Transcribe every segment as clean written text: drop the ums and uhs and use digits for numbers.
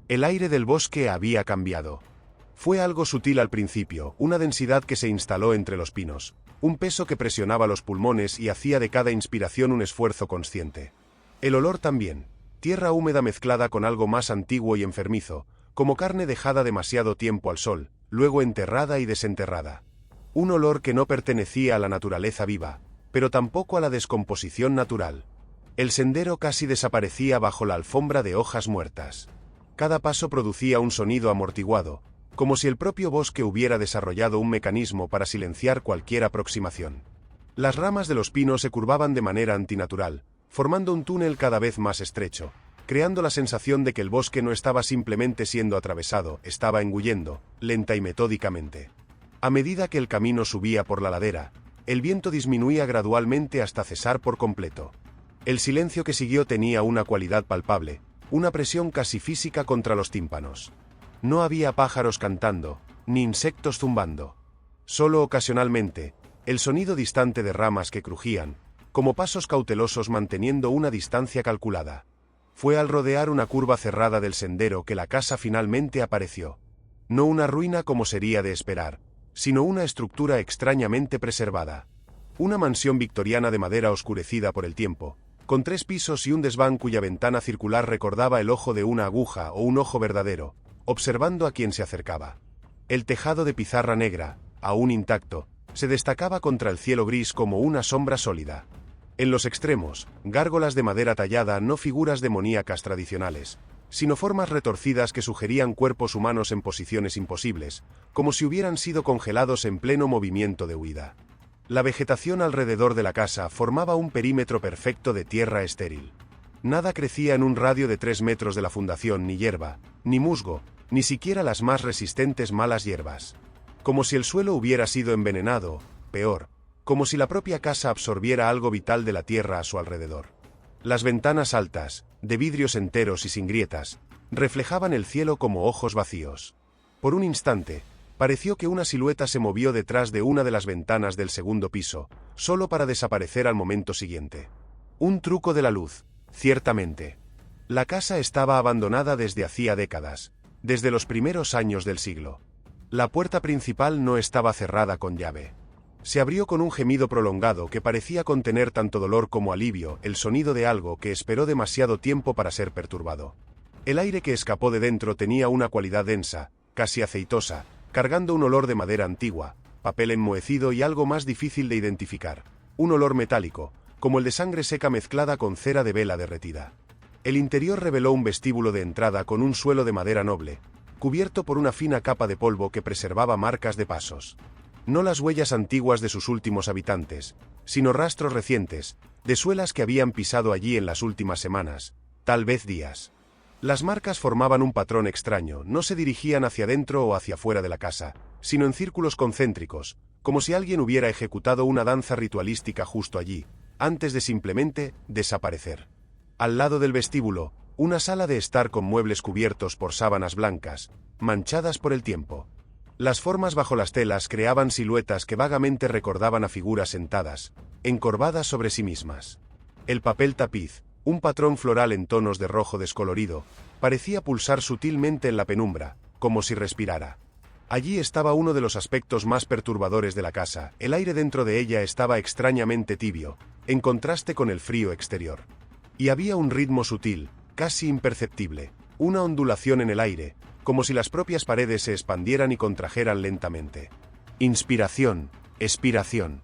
El aire del bosque había cambiado. Fue algo sutil al principio, una densidad que se instaló entre los pinos, un peso que presionaba los pulmones y hacía de cada inspiración un esfuerzo consciente. El olor también, tierra húmeda mezclada con algo más antiguo y enfermizo, como carne dejada demasiado tiempo al sol, luego enterrada y desenterrada. Un olor que no pertenecía a la naturaleza viva, pero tampoco a la descomposición natural. El sendero casi desaparecía bajo la alfombra de hojas muertas. Cada paso producía un sonido amortiguado, como si el propio bosque hubiera desarrollado un mecanismo para silenciar cualquier aproximación. Las ramas de los pinos se curvaban de manera antinatural, formando un túnel cada vez más estrecho, creando la sensación de que el bosque no estaba simplemente siendo atravesado, estaba engullendo, lenta y metódicamente. A medida que el camino subía por la ladera, el viento disminuía gradualmente hasta cesar por completo. El silencio que siguió tenía una cualidad palpable, una presión casi física contra los tímpanos. No había pájaros cantando, ni insectos zumbando. Solo ocasionalmente, el sonido distante de ramas que crujían, como pasos cautelosos manteniendo una distancia calculada. Fue al rodear una curva cerrada del sendero que la casa finalmente apareció. No una ruina como sería de esperar, sino una estructura extrañamente preservada. Una mansión victoriana de madera oscurecida por el tiempo, con 3 pisos y un desván cuya ventana circular recordaba el ojo de una aguja o un ojo verdadero, observando a quien se acercaba. El tejado de pizarra negra, aún intacto, se destacaba contra el cielo gris como una sombra sólida. En los extremos, gárgolas de madera tallada, no figuras demoníacas tradicionales, sino formas retorcidas que sugerían cuerpos humanos en posiciones imposibles, como si hubieran sido congelados en pleno movimiento de huida. La vegetación alrededor de la casa formaba un perímetro perfecto de tierra estéril. Nada crecía en un radio de 3 metros de la fundación, ni hierba, ni musgo, ni siquiera las más resistentes malas hierbas. Como si el suelo hubiera sido envenenado, peor, como si la propia casa absorbiera algo vital de la tierra a su alrededor. Las ventanas altas, de vidrios enteros y sin grietas, reflejaban el cielo como ojos vacíos. Por un instante, pareció que una silueta se movió detrás de una de las ventanas del segundo piso, solo para desaparecer al momento siguiente. Un truco de la luz, ciertamente. La casa estaba abandonada desde hacía décadas, desde los primeros años del siglo. La puerta principal no estaba cerrada con llave. Se abrió con un gemido prolongado que parecía contener tanto dolor como alivio, el sonido de algo que esperó demasiado tiempo para ser perturbado. El aire que escapó de dentro tenía una cualidad densa, casi aceitosa, cargando un olor de madera antigua, papel enmohecido y algo más difícil de identificar, un olor metálico, como el de sangre seca mezclada con cera de vela derretida. El interior reveló un vestíbulo de entrada con un suelo de madera noble, cubierto por una fina capa de polvo que preservaba marcas de pasos. No las huellas antiguas de sus últimos habitantes, sino rastros recientes, de suelas que habían pisado allí en las últimas semanas, tal vez días. Las marcas formaban un patrón extraño, no se dirigían hacia dentro o hacia fuera de la casa, sino en círculos concéntricos, como si alguien hubiera ejecutado una danza ritualística justo allí, antes de simplemente desaparecer. Al lado del vestíbulo, una sala de estar con muebles cubiertos por sábanas blancas, manchadas por el tiempo. Las formas bajo las telas creaban siluetas que vagamente recordaban a figuras sentadas, encorvadas sobre sí mismas. El papel tapiz, un patrón floral en tonos de rojo descolorido, parecía pulsar sutilmente en la penumbra, como si respirara. Allí estaba uno de los aspectos más perturbadores de la casa, el aire dentro de ella estaba extrañamente tibio, en contraste con el frío exterior. Y había un ritmo sutil, casi imperceptible, una ondulación en el aire, como si las propias paredes se expandieran y contrajeran lentamente. Inspiración, expiración.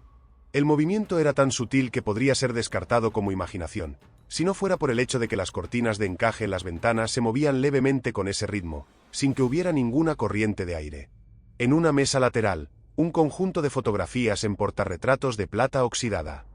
El movimiento era tan sutil que podría ser descartado como imaginación, si no fuera por el hecho de que las cortinas de encaje en las ventanas se movían levemente con ese ritmo, sin que hubiera ninguna corriente de aire. En una mesa lateral, un conjunto de fotografías en portarretratos de plata oxidada.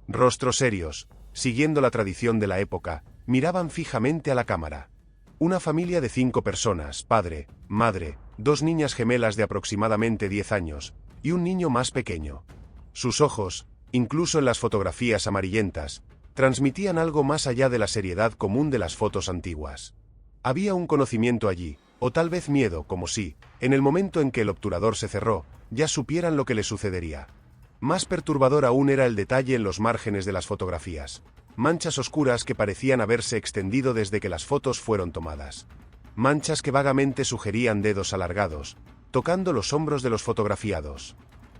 Rostros serios, siguiendo la tradición de la época, miraban fijamente a la cámara. Una familia de 5 personas, padre, madre, 2 niñas gemelas de aproximadamente 10 años, y un niño más pequeño. Sus ojos, incluso en las fotografías amarillentas, transmitían algo más allá de la seriedad común de las fotos antiguas. Había un conocimiento allí, o tal vez miedo, como si, en el momento en que el obturador se cerró, ya supieran lo que les sucedería. Más perturbador aún era el detalle en los márgenes de las fotografías. Manchas oscuras que parecían haberse extendido desde que las fotos fueron tomadas. manchas que vagamente sugerían dedos alargados, tocando los hombros de los fotografiados.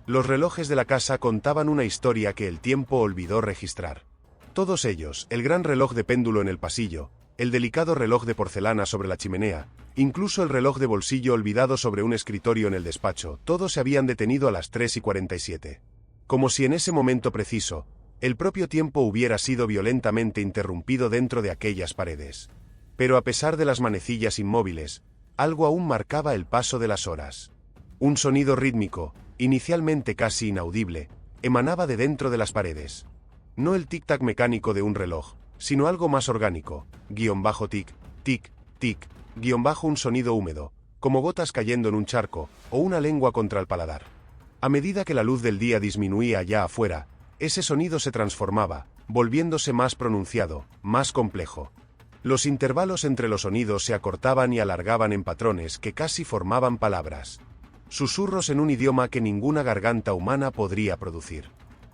Los relojes de la casa contaban una historia que el tiempo olvidó registrar. Todos ellos, el gran reloj de péndulo en el pasillo, el delicado reloj de porcelana sobre la chimenea, incluso el reloj de bolsillo olvidado sobre un escritorio en el despacho, todos se habían detenido a las 3:47. Como si en ese momento preciso, el propio tiempo hubiera sido violentamente interrumpido dentro de aquellas paredes. Pero a pesar de las manecillas inmóviles, algo aún marcaba el paso de las horas. Un sonido rítmico, inicialmente casi inaudible, emanaba de dentro de las paredes. No el tic-tac mecánico de un reloj, sino algo más orgánico, _tic, tic, tic, un sonido húmedo, como gotas cayendo en un charco, o una lengua contra el paladar. A medida que la luz del día disminuía allá afuera, ese sonido se transformaba, volviéndose más pronunciado, más complejo. Los intervalos entre los sonidos se acortaban y alargaban en patrones que casi formaban palabras. Susurros en un idioma que ninguna garganta humana podría producir.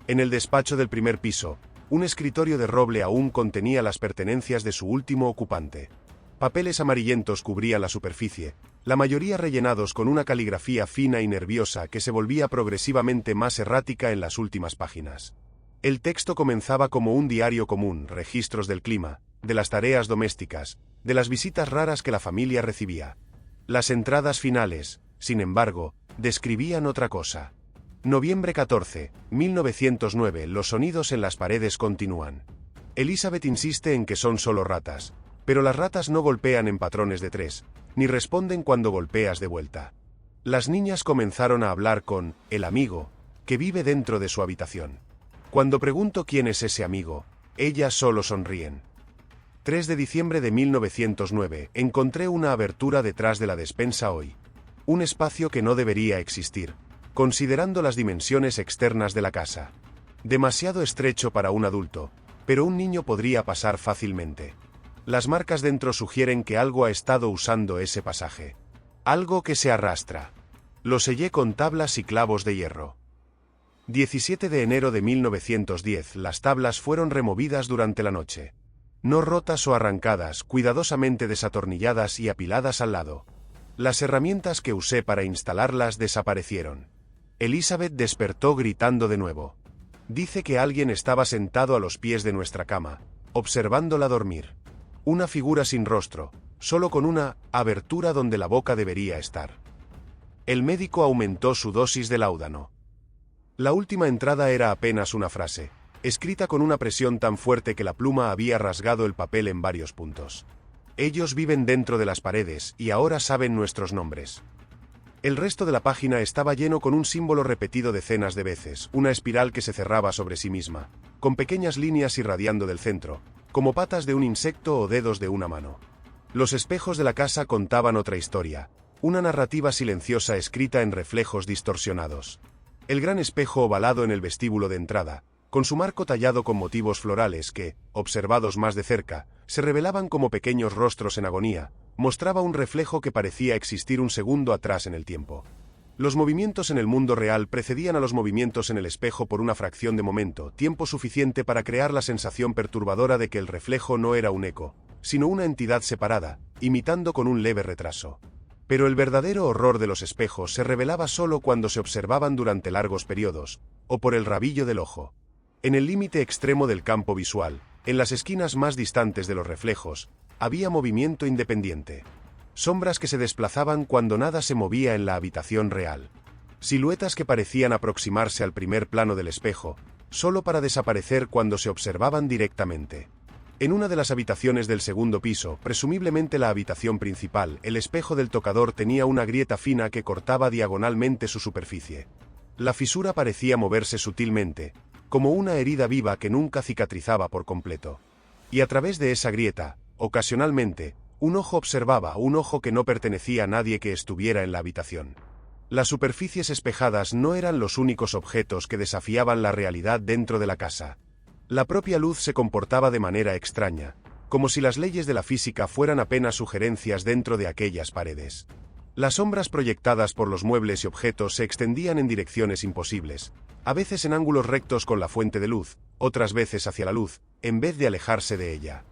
En el despacho del primer piso, un escritorio de roble aún contenía las pertenencias de su último ocupante. Papeles amarillentos cubrían la superficie, la mayoría rellenados con una caligrafía fina y nerviosa que se volvía progresivamente más errática en las últimas páginas. El texto comenzaba como un diario común, registros del clima, de las tareas domésticas, de las visitas raras que la familia recibía. Las entradas finales, sin embargo, describían otra cosa. Noviembre 14, 1909. Los sonidos en las paredes continúan. Elizabeth insiste en que son solo ratas, pero las ratas no golpean en patrones de 3, ni responden cuando golpeas de vuelta. Las niñas comenzaron a hablar con el amigo, que vive dentro de su habitación. Cuando pregunto quién es ese amigo, ellas solo sonríen. 3 de diciembre de 1909. Encontré una abertura detrás de la despensa hoy. Un espacio que no debería existir, considerando las dimensiones externas de la casa. Demasiado estrecho para un adulto, pero un niño podría pasar fácilmente. Las marcas dentro sugieren que algo ha estado usando ese pasaje. Algo que se arrastra. Lo sellé con tablas y clavos de hierro. 17 de enero de 1910. Las tablas fueron removidas durante la noche. No rotas o arrancadas, cuidadosamente desatornilladas y apiladas al lado. Las herramientas que usé para instalarlas desaparecieron. Elizabeth despertó gritando de nuevo. Dice que alguien estaba sentado a los pies de nuestra cama, observándola dormir. Una figura sin rostro, solo con una abertura donde la boca debería estar. El médico aumentó su dosis de láudano. La última entrada era apenas una frase, escrita con una presión tan fuerte que la pluma había rasgado el papel en varios puntos. Ellos viven dentro de las paredes y ahora saben nuestros nombres. El resto de la página estaba lleno con un símbolo repetido decenas de veces, una espiral que se cerraba sobre sí misma, con pequeñas líneas irradiando del centro, como patas de un insecto o dedos de una mano. Los espejos de la casa contaban otra historia, una narrativa silenciosa escrita en reflejos distorsionados. El gran espejo ovalado en el vestíbulo de entrada, con su marco tallado con motivos florales que, observados más de cerca, se revelaban como pequeños rostros en agonía, mostraba un reflejo que parecía existir un segundo atrás en el tiempo. Los movimientos en el mundo real precedían a los movimientos en el espejo por una fracción de momento, tiempo suficiente para crear la sensación perturbadora de que el reflejo no era un eco, sino una entidad separada, imitando con un leve retraso. Pero el verdadero horror de los espejos se revelaba solo cuando se observaban durante largos periodos, o por el rabillo del ojo. En el límite extremo del campo visual, en las esquinas más distantes de los reflejos, había movimiento independiente. Sombras que se desplazaban cuando nada se movía en la habitación real. Siluetas que parecían aproximarse al primer plano del espejo, solo para desaparecer cuando se observaban directamente. En una de las habitaciones del segundo piso, presumiblemente la habitación principal, el espejo del tocador tenía una grieta fina que cortaba diagonalmente su superficie. La fisura parecía moverse sutilmente, como una herida viva que nunca cicatrizaba por completo. Y a través de esa grieta, ocasionalmente, un ojo observaba, un ojo que no pertenecía a nadie que estuviera en la habitación. Las superficies espejadas no eran los únicos objetos que desafiaban la realidad dentro de la casa. La propia luz se comportaba de manera extraña, como si las leyes de la física fueran apenas sugerencias dentro de aquellas paredes. Las sombras proyectadas por los muebles y objetos se extendían en direcciones imposibles, a veces en ángulos rectos con la fuente de luz, otras veces hacia la luz, en vez de alejarse de ella.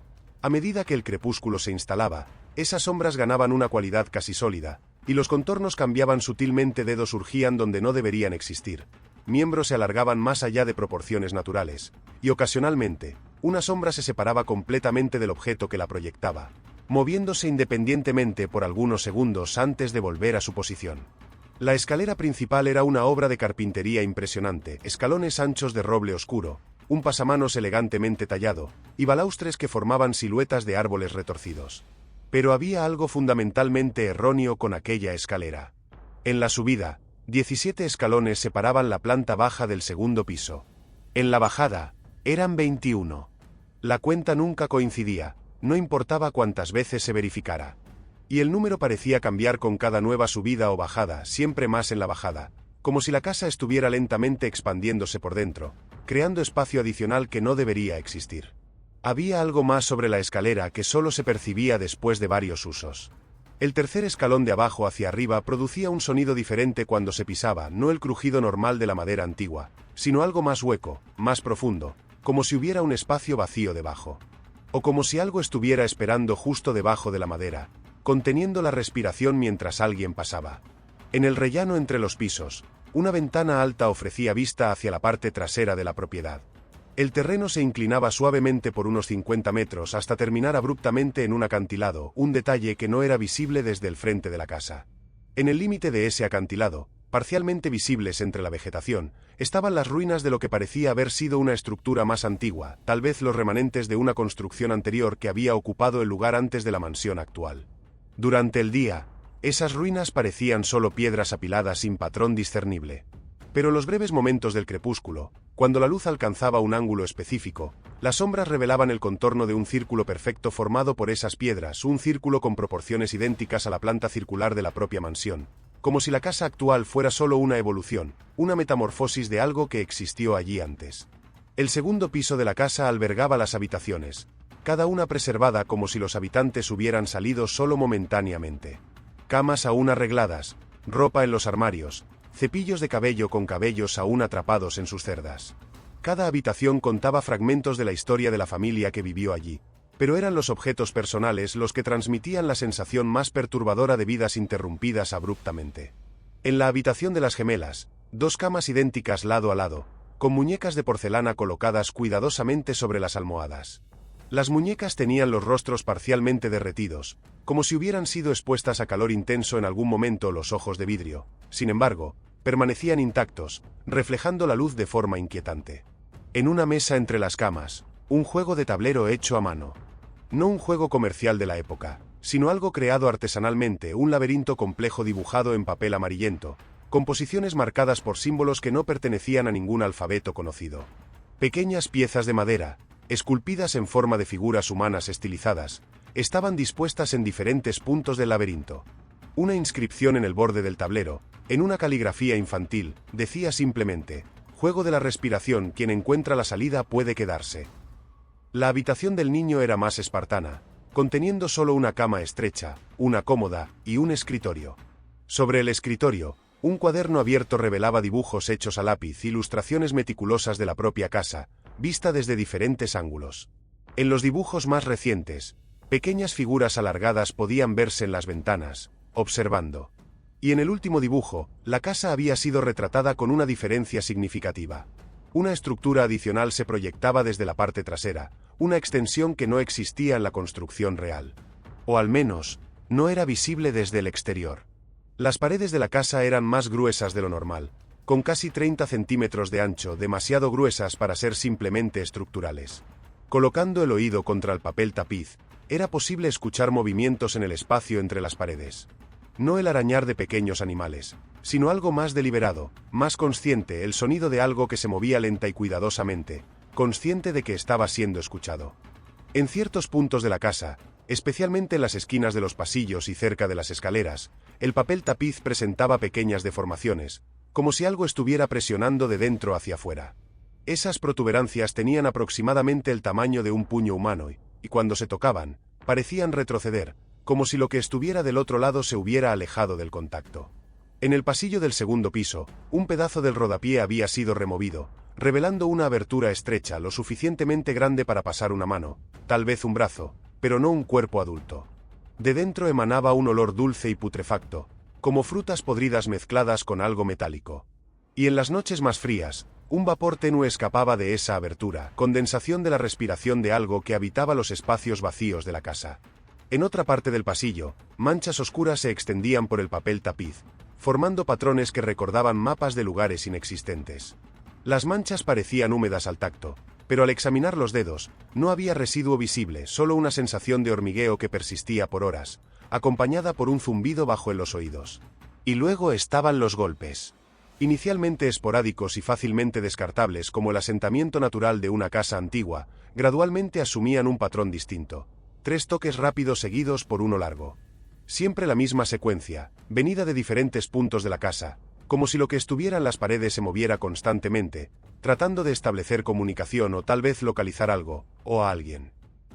A medida que el crepúsculo se instalaba, Esas sombras ganaban una cualidad casi sólida, y los contornos cambiaban sutilmente, dedos surgían donde no deberían existir, miembros se alargaban más allá de proporciones naturales, y ocasionalmente, una sombra se separaba completamente del objeto que la proyectaba, moviéndose independientemente por algunos segundos antes de volver a su posición. La escalera principal era una obra de carpintería impresionante, escalones anchos de roble oscuro, un pasamanos elegantemente tallado, y balaustres que formaban siluetas de árboles retorcidos. Pero había algo fundamentalmente erróneo con aquella escalera. En la subida, 17 escalones separaban la planta baja del segundo piso. En la bajada, eran 21. La cuenta nunca coincidía, no importaba cuántas veces se verificara. Y el número parecía cambiar con cada nueva subida o bajada, siempre más en la bajada, como si la casa estuviera lentamente expandiéndose por dentro, creando espacio adicional que no debería existir. Había algo más sobre la escalera que solo se percibía después de varios usos. El tercer escalón de abajo hacia arriba producía un sonido diferente cuando se pisaba, no el crujido normal de la madera antigua, sino algo más hueco, más profundo, como si hubiera un espacio vacío debajo. O como si algo estuviera esperando justo debajo de la madera, conteniendo la respiración mientras alguien pasaba. En el rellano entre los pisos, una ventana alta ofrecía vista hacia la parte trasera de la propiedad. El terreno se inclinaba suavemente por unos 50 metros hasta terminar abruptamente en un acantilado, un detalle que no era visible desde el frente de la casa. En el límite de ese acantilado, parcialmente visibles entre la vegetación, estaban las ruinas de lo que parecía haber sido una estructura más antigua, tal vez los remanentes de una construcción anterior que había ocupado el lugar antes de la mansión actual. Durante el día, esas ruinas parecían solo piedras apiladas sin patrón discernible. Pero en los breves momentos del crepúsculo, cuando la luz alcanzaba un ángulo específico, las sombras revelaban el contorno de un círculo perfecto formado por esas piedras, un círculo con proporciones idénticas a la planta circular de la propia mansión, como si la casa actual fuera solo una evolución, una metamorfosis de algo que existió allí antes. El segundo piso de la casa albergaba las habitaciones, cada una preservada como si los habitantes hubieran salido solo momentáneamente. Camas aún arregladas, ropa en los armarios, cepillos de cabello con cabellos aún atrapados en sus cerdas. Cada habitación contaba fragmentos de la historia de la familia que vivió allí, pero eran los objetos personales los que transmitían la sensación más perturbadora de vidas interrumpidas abruptamente. En la habitación de las gemelas, 2 camas idénticas lado a lado, con muñecas de porcelana colocadas cuidadosamente sobre las almohadas. Las muñecas tenían los rostros parcialmente derretidos, como si hubieran sido expuestas a calor intenso en algún momento. Los ojos de vidrio, sin embargo, permanecían intactos, reflejando la luz de forma inquietante. En una mesa entre las camas, un juego de tablero hecho a mano. No un juego comercial de la época, sino algo creado artesanalmente, un laberinto complejo dibujado en papel amarillento, con posiciones marcadas por símbolos que no pertenecían a ningún alfabeto conocido. Pequeñas piezas de madera, esculpidas en forma de figuras humanas estilizadas, estaban dispuestas en diferentes puntos del laberinto. Una inscripción en el borde del tablero, en una caligrafía infantil, decía simplemente: «Juego de la respiración, quien encuentra la salida puede quedarse». La habitación del niño era más espartana, conteniendo solo una cama estrecha, una cómoda y un escritorio. Sobre el escritorio, un cuaderno abierto revelaba dibujos hechos a lápiz, ilustraciones meticulosas de la propia casa, vista desde diferentes ángulos. En los dibujos más recientes, pequeñas figuras alargadas podían verse en las ventanas, observando. Y en el último dibujo, la casa había sido retratada con una diferencia significativa. Una estructura adicional se proyectaba desde la parte trasera, una extensión que no existía en la construcción real. O al menos, no era visible desde el exterior. Las paredes de la casa eran más gruesas de lo normal, con casi 30 centímetros de ancho, demasiado gruesas para ser simplemente estructurales. Colocando el oído contra el papel tapiz, era posible escuchar movimientos en el espacio entre las paredes. No el arañar de pequeños animales, sino algo más deliberado, más consciente, el sonido de algo que se movía lenta y cuidadosamente, consciente de que estaba siendo escuchado. En ciertos puntos de la casa, especialmente en las esquinas de los pasillos y cerca de las escaleras, el papel tapiz presentaba pequeñas deformaciones, como si algo estuviera presionando de dentro hacia afuera. Esas protuberancias tenían aproximadamente el tamaño de un puño humano y cuando se tocaban, parecían retroceder, como si lo que estuviera del otro lado se hubiera alejado del contacto. En el pasillo del segundo piso, un pedazo del rodapié había sido removido, revelando una abertura estrecha lo suficientemente grande para pasar una mano, tal vez un brazo, pero no un cuerpo adulto. De dentro emanaba un olor dulce y putrefacto, como frutas podridas mezcladas con algo metálico. Y en las noches más frías, un vapor tenue escapaba de esa abertura, condensación de la respiración de algo que habitaba los espacios vacíos de la casa. En otra parte del pasillo, manchas oscuras se extendían por el papel tapiz, formando patrones que recordaban mapas de lugares inexistentes. Las manchas parecían húmedas al tacto, pero al examinar los dedos, no había residuo visible, solo una sensación de hormigueo que persistía por horas, acompañada por un zumbido bajo en los oídos. Y luego estaban los golpes. Inicialmente esporádicos y fácilmente descartables como el asentamiento natural de una casa antigua, gradualmente asumían un patrón distinto. 3 toques rápidos seguidos por uno largo. Siempre la misma secuencia, venida de diferentes puntos de la casa, como si lo que estuviera en las paredes se moviera constantemente, tratando de establecer comunicación o tal vez localizar algo, o a alguien.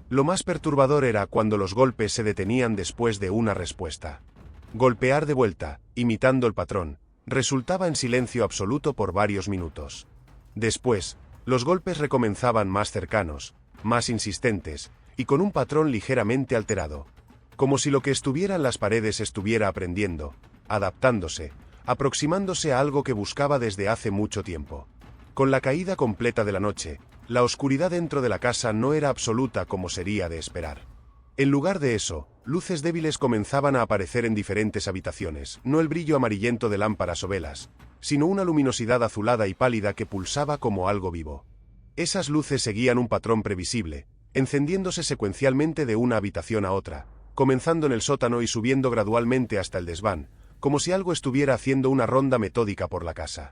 Lo más perturbador era cuando los golpes se detenían después de una respuesta. Golpear de vuelta, imitando el patrón, resultaba en silencio absoluto por varios minutos. Después, los golpes recomenzaban más cercanos, más insistentes, y con un patrón ligeramente alterado. Como si lo que estuviera en las paredes estuviera aprendiendo, adaptándose, aproximándose a algo que buscaba desde hace mucho tiempo. Con la caída completa de la noche, la oscuridad dentro de la casa no era absoluta como sería de esperar. En lugar de eso, luces débiles comenzaban a aparecer en diferentes habitaciones, no el brillo amarillento de lámparas o velas, sino una luminosidad azulada y pálida que pulsaba como algo vivo. Esas luces seguían un patrón previsible, encendiéndose secuencialmente de una habitación a otra, comenzando en el sótano y subiendo gradualmente hasta el desván, como si algo estuviera haciendo una ronda metódica por la casa.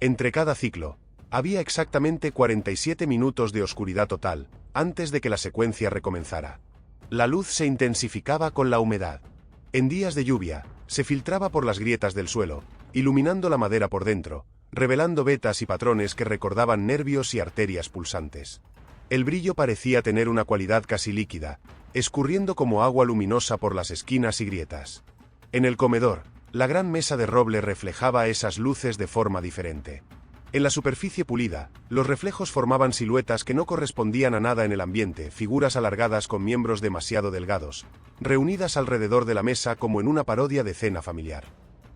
Entre cada ciclo, había exactamente 47 minutos de oscuridad total, antes de que la secuencia recomenzara. La luz se intensificaba con la humedad. En días de lluvia, se filtraba por las grietas del suelo, iluminando la madera por dentro, revelando vetas y patrones que recordaban nervios y arterias pulsantes. El brillo parecía tener una cualidad casi líquida, escurriendo como agua luminosa por las esquinas y grietas. En el comedor, la gran mesa de roble reflejaba esas luces de forma diferente. En la superficie pulida, los reflejos formaban siluetas que no correspondían a nada en el ambiente, figuras alargadas con miembros demasiado delgados, reunidas alrededor de la mesa como en una parodia de cena familiar.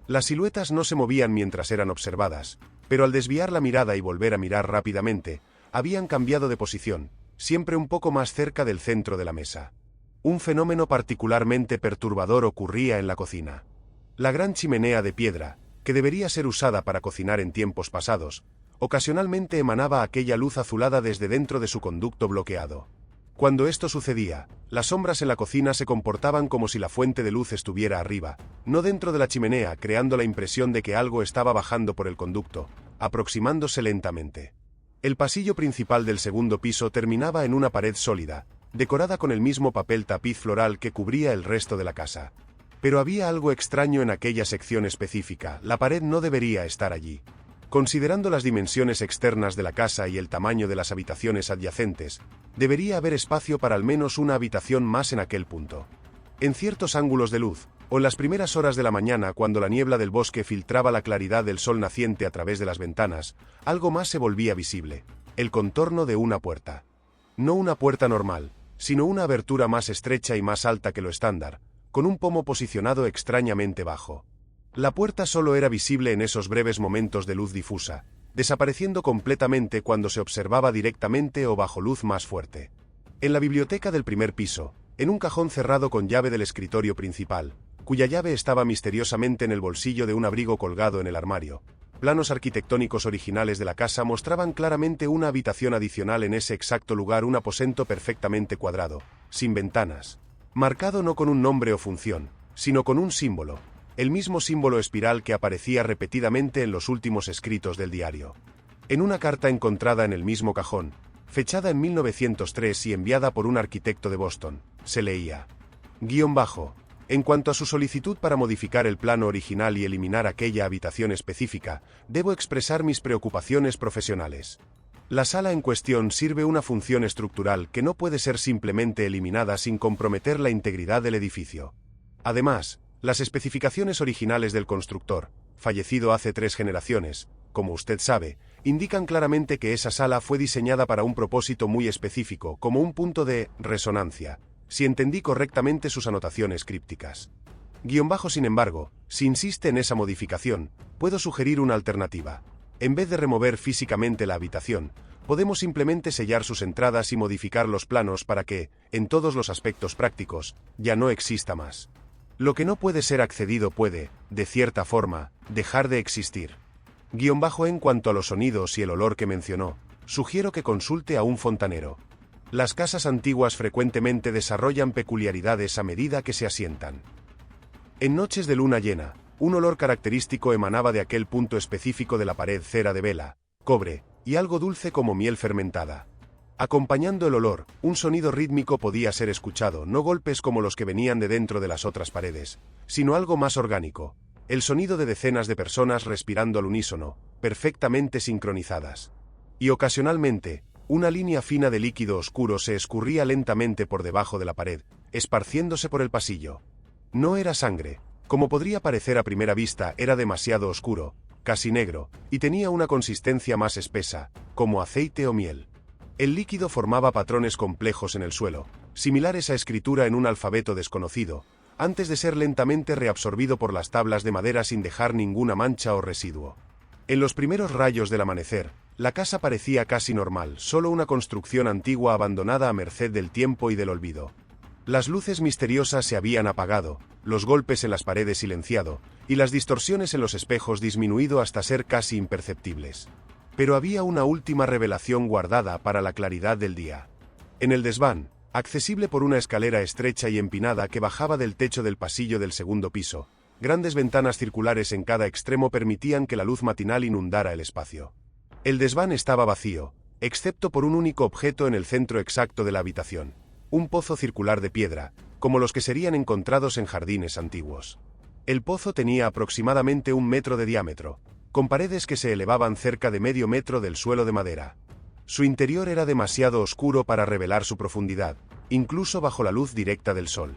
Las siluetas no se movían mientras eran observadas, pero al desviar la mirada y volver a mirar rápidamente, habían cambiado de posición, siempre un poco más cerca del centro de la mesa. Un fenómeno particularmente perturbador ocurría en la cocina. La gran chimenea de piedra, que debería ser usada para cocinar en tiempos pasados, ocasionalmente emanaba aquella luz azulada desde dentro de su conducto bloqueado. Cuando esto sucedía, las sombras en la cocina se comportaban como si la fuente de luz estuviera arriba, no dentro de la chimenea, creando la impresión de que algo estaba bajando por el conducto, aproximándose lentamente. El pasillo principal del segundo piso terminaba en una pared sólida, decorada con el mismo papel tapiz floral que cubría el resto de la casa. Pero había algo extraño en aquella sección específica, la pared no debería estar allí. Considerando las dimensiones externas de la casa y el tamaño de las habitaciones adyacentes, debería haber espacio para al menos una habitación más en aquel punto. En ciertos ángulos de luz, o en las primeras horas de la mañana cuando la niebla del bosque filtraba la claridad del sol naciente a través de las ventanas, algo más se volvía visible, el contorno de una puerta. No una puerta normal, sino una abertura más estrecha y más alta que lo estándar, con un pomo posicionado extrañamente bajo. La puerta solo era visible en esos breves momentos de luz difusa, desapareciendo completamente cuando se observaba directamente o bajo luz más fuerte. En la biblioteca del primer piso, en un cajón cerrado con llave del escritorio principal, cuya llave estaba misteriosamente en el bolsillo de un abrigo colgado en el armario, planos arquitectónicos originales de la casa mostraban claramente una habitación adicional en ese exacto lugar, un aposento perfectamente cuadrado, sin ventanas, marcado no con un nombre o función, sino con un símbolo, el mismo símbolo espiral que aparecía repetidamente en los últimos escritos del diario. En una carta encontrada en el mismo cajón, fechada en 1903 y enviada por un arquitecto de Boston, se leía: en cuanto a su solicitud para modificar el plano original y eliminar aquella habitación específica, debo expresar mis preocupaciones profesionales. La sala en cuestión sirve una función estructural que no puede ser simplemente eliminada sin comprometer la integridad del edificio. Además, las especificaciones originales del constructor, fallecido hace 3 generaciones, como usted sabe, indican claramente que esa sala fue diseñada para un propósito muy específico, como un punto de resonancia, si entendí correctamente sus anotaciones crípticas. Sin embargo, si insiste en esa modificación, puedo sugerir una alternativa. En vez de remover físicamente la habitación, podemos simplemente sellar sus entradas y modificar los planos para que, en todos los aspectos prácticos, ya no exista más. Lo que no puede ser accedido puede, de cierta forma, dejar de existir. En cuanto a los sonidos y el olor que mencionó, sugiero que consulte a un fontanero. Las casas antiguas frecuentemente desarrollan peculiaridades a medida que se asientan. En noches de luna llena, un olor característico emanaba de aquel punto específico de la pared: cera de vela, cobre, y algo dulce como miel fermentada. Acompañando el olor, un sonido rítmico podía ser escuchado, no golpes como los que venían de dentro de las otras paredes, sino algo más orgánico, el sonido de decenas de personas respirando al unísono, perfectamente sincronizadas. Y ocasionalmente, una línea fina de líquido oscuro se escurría lentamente por debajo de la pared, esparciéndose por el pasillo. No era sangre, como podría parecer a primera vista, era demasiado oscuro, casi negro, y tenía una consistencia más espesa, como aceite o miel. El líquido formaba patrones complejos en el suelo, similares a escritura en un alfabeto desconocido, antes de ser lentamente reabsorbido por las tablas de madera sin dejar ninguna mancha o residuo. En los primeros rayos del amanecer, la casa parecía casi normal, solo una construcción antigua abandonada a merced del tiempo y del olvido. Las luces misteriosas se habían apagado, los golpes en las paredes silenciado, y las distorsiones en los espejos disminuido hasta ser casi imperceptibles. Pero había una última revelación guardada para la claridad del día. En el desván, accesible por una escalera estrecha y empinada que bajaba del techo del pasillo del segundo piso, grandes ventanas circulares en cada extremo permitían que la luz matinal inundara el espacio. El desván estaba vacío, excepto por un único objeto en el centro exacto de la habitación. Un pozo circular de piedra, como los que serían encontrados en jardines antiguos. El pozo tenía aproximadamente 1 metro de diámetro, con paredes que se elevaban cerca de medio metro del suelo de madera. Su interior era demasiado oscuro para revelar su profundidad, incluso bajo la luz directa del sol.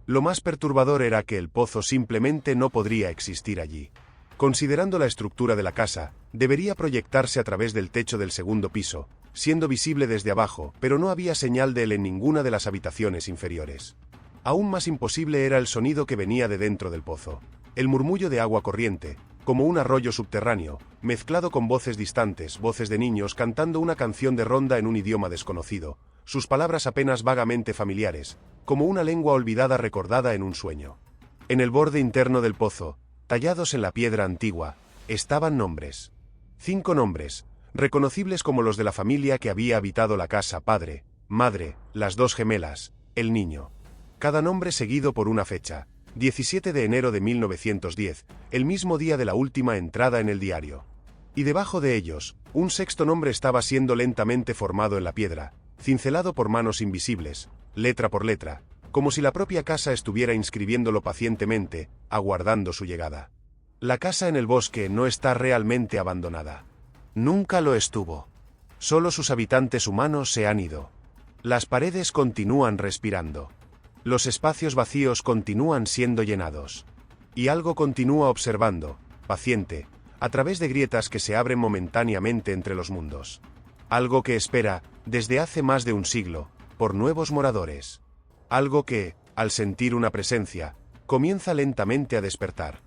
Lo más perturbador era que el pozo simplemente no podría existir allí. Considerando la estructura de la casa, debería proyectarse a través del techo del segundo piso, siendo visible desde abajo, pero no había señal de él en ninguna de las habitaciones inferiores. Aún más imposible era el sonido que venía de dentro del pozo. El murmullo de agua corriente, como un arroyo subterráneo, mezclado con voces distantes, voces de niños cantando una canción de ronda en un idioma desconocido, sus palabras apenas vagamente familiares, como una lengua olvidada recordada en un sueño. En el borde interno del pozo, tallados en la piedra antigua, estaban nombres. 5 nombres, reconocibles como los de la familia que había habitado la casa: padre, madre, las 2 gemelas, el niño. Cada nombre seguido por una fecha: 17 de enero de 1910, el mismo día de la última entrada en el diario. Y debajo de ellos, un 6º nombre estaba siendo lentamente formado en la piedra, cincelado por manos invisibles, letra por letra, como si la propia casa estuviera inscribiéndolo pacientemente, aguardando su llegada. La casa en el bosque no está realmente abandonada. Nunca lo estuvo. Solo sus habitantes humanos se han ido. Las paredes continúan respirando. Los espacios vacíos continúan siendo llenados. Y algo continúa observando, paciente, a través de grietas que se abren momentáneamente entre los mundos. Algo que espera, desde hace más de un siglo, por nuevos moradores. Algo que, al sentir una presencia, comienza lentamente a despertar.